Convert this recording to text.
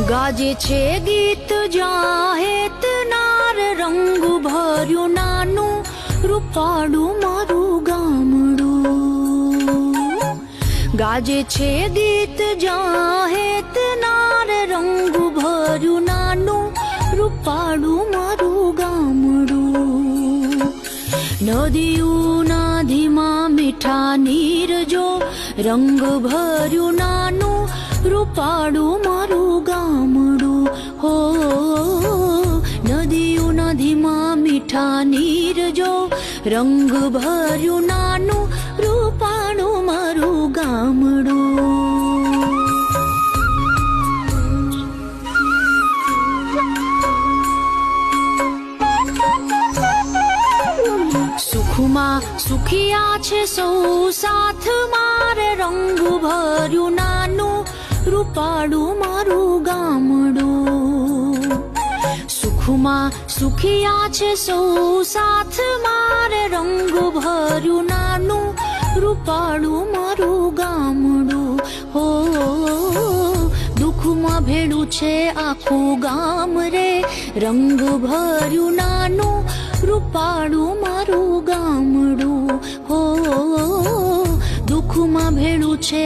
ગાજે છે ગીત જાહેત નાર રંગ ભર્યું નાનું રૂપાળું મારું ગામડું. ગાજે છે ગીત જાહેત નાર રંગ ભર્યું નાનું રૂપાળું મારું ગામડું. નદીઓના ધીમા મીઠા નીર જો રંગ ભર્યું નાનું રૂપાળું મારું ગામડું. હો નદીઓના ધીમા મીઠા નીર જો રંગ ભર્યું નાનું રૂપાળું મારું ગામડું. સુખમાં સુખિયા છે સૌ સાથ મારે રંગ ભર્યું નાનું રૂપાળું મારું ગામડું. સુખમાં સુખિયા છે સૌ સાથ મારે રંગ ભર્યું નાનું રૂપાળું મારું ગામડું. હો દુઃખમાં ભેળું છે આખું ગામ રે રંગ ભર્યું નાનું રૂપાળું મારું ગામડું. હો દુઃખમાં ભેળું છે